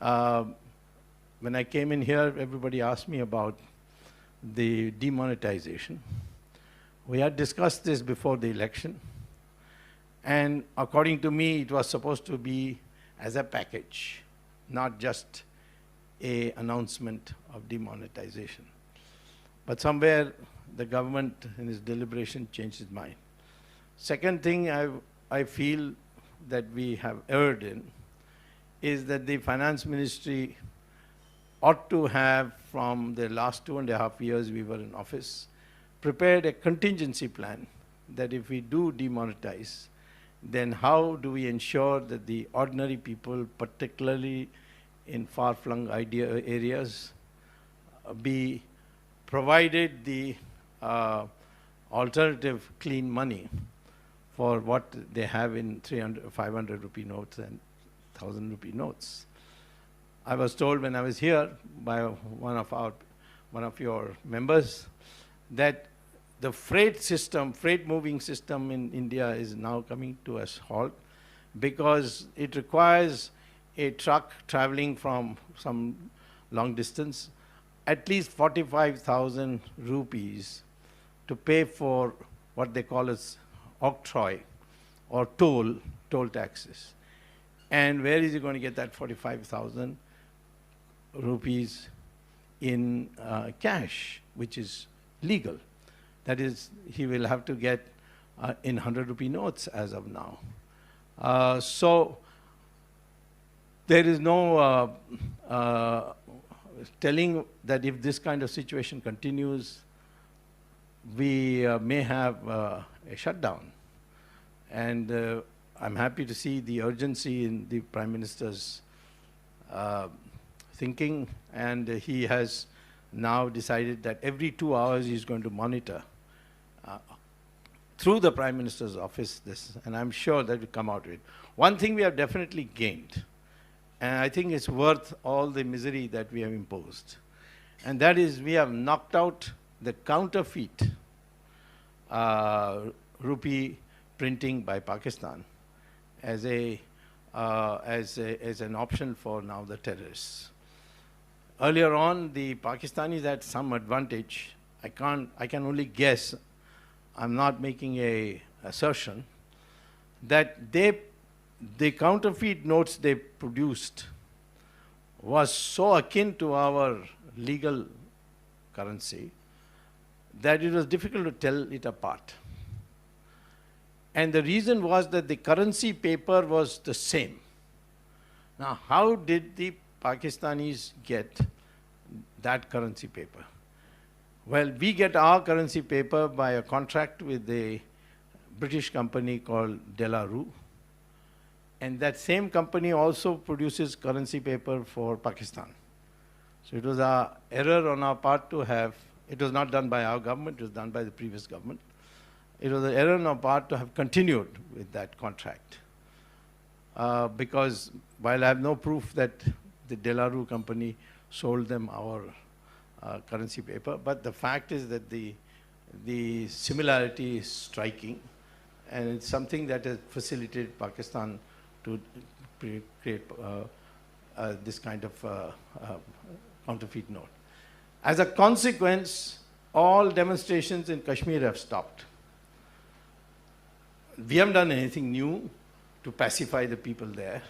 Uh, when I came in here, everybody asked me about the demonetization. We had discussed this before the election, and according to me, it was supposed to be as a package, not just an announcement of demonetization. But somewhere the government in its deliberation changed its mind. Second thing I feel that we have erred in is that the finance ministry ought to have, from the last 2.5 years we were in office, prepared a contingency plan that if we do demonetize, then how do we ensure that the ordinary people, particularly in far-flung areas, be provided the alternative clean money for what they have in 300, 500 rupee notes and 1,000 rupee notes. I was told when I was here by one of your members that the freight moving system in India is now coming to a halt because it requires a truck traveling from some long distance at least 45,000 rupees to pay for what they call as octroi or toll taxes. And where is he going to get that 45,000 rupees in cash, which is legal? That is, he will have to get in 100 rupee notes as of now. So there is no telling that if this kind of situation continues, we may have a shutdown. And I'm happy to see the urgency in the Prime Minister's thinking, and he has now decided that every 2 hours he's going to monitor through the Prime Minister's office this, and I'm sure that will come out of it. One thing we have definitely gained, and I think it's worth all the misery that we have imposed, and that is we have knocked out the counterfeit rupee printing by Pakistan as an option for now the terrorists. Earlier on, the Pakistanis had some advantage. I can only guess, I'm not making a assertion, that the counterfeit notes they produced was so akin to our legal currency that it was difficult to tell it apart. And the reason was that the currency paper was the same. Now, how did the Pakistanis get that currency paper? Well, we get our currency paper by a contract with a British company called De La Rue. And that same company also produces currency paper for Pakistan. So it was an error on our part to have, it was not done by our government, it was done by the previous government. It was an error on our part to have continued with that contract. Because while I have no proof that the De La Rue company sold them our currency paper, but the fact is that the similarity is striking, and it's something that has facilitated Pakistan to create this kind of counterfeit note. As a consequence, all demonstrations in Kashmir have stopped. We haven't done anything new to pacify the people there.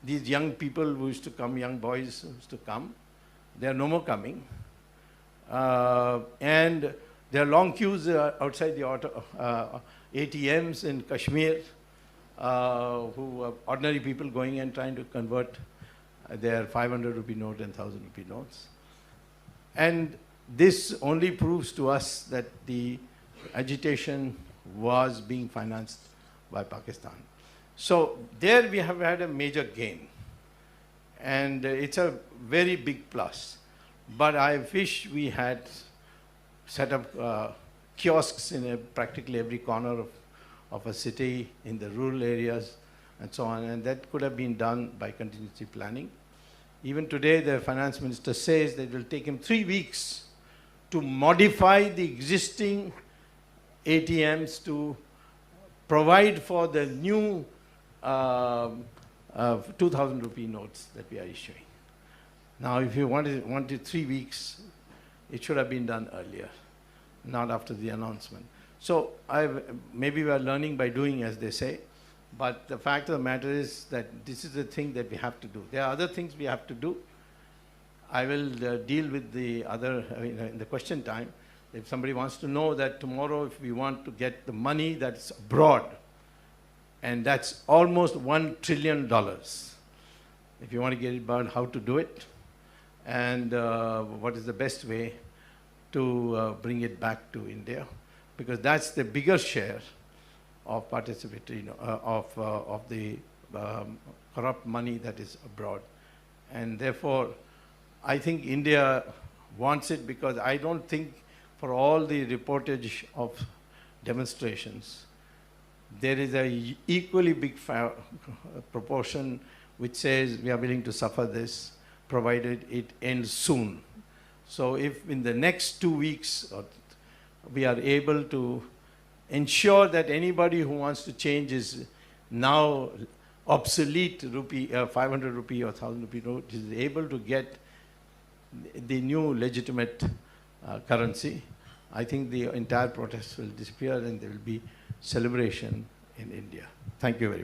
These young people who used to come, young boys who used to come, they are no more coming. And there are long queues outside the ATMs in Kashmir, who are ordinary people going and trying to convert their 500 rupee note and 1,000 rupee notes. And this only proves to us that the agitation was being financed by Pakistan. So there we have had a major gain. And it's a very big plus. But I wish we had set up kiosks in practically every corner of a city, in the rural areas, and so on. And that could have been done by contingency planning. Even today, the finance minister says that it will take him 3 weeks to modify the existing ATMs to provide for the new 2,000 rupee notes that we are issuing. Now, if you wanted 3 weeks, it should have been done earlier, not after the announcement. So maybe we are learning by doing, as they say, but the fact of the matter is that this is the thing that we have to do. There are other things we have to do. I will deal with the other in the question time. If somebody wants to know that tomorrow, if we want to get the money that's abroad, and that's almost $1 trillion. If you want to get it about how to do it, and what is the best way to bring it back to India, because that's the bigger share of participatory, of the corrupt money that is abroad. And therefore, I think India wants it, because I don't think for all the reportage of demonstrations, there is a equally big proportion which says we are willing to suffer this, provided it ends soon. So if in the next 2 weeks we are able to ensure that anybody who wants to change his now obsolete rupee, 500 rupee or 1,000 rupee note is able to get the new legitimate currency, I think the entire protest will disappear and there will be celebration in India. Thank you very much.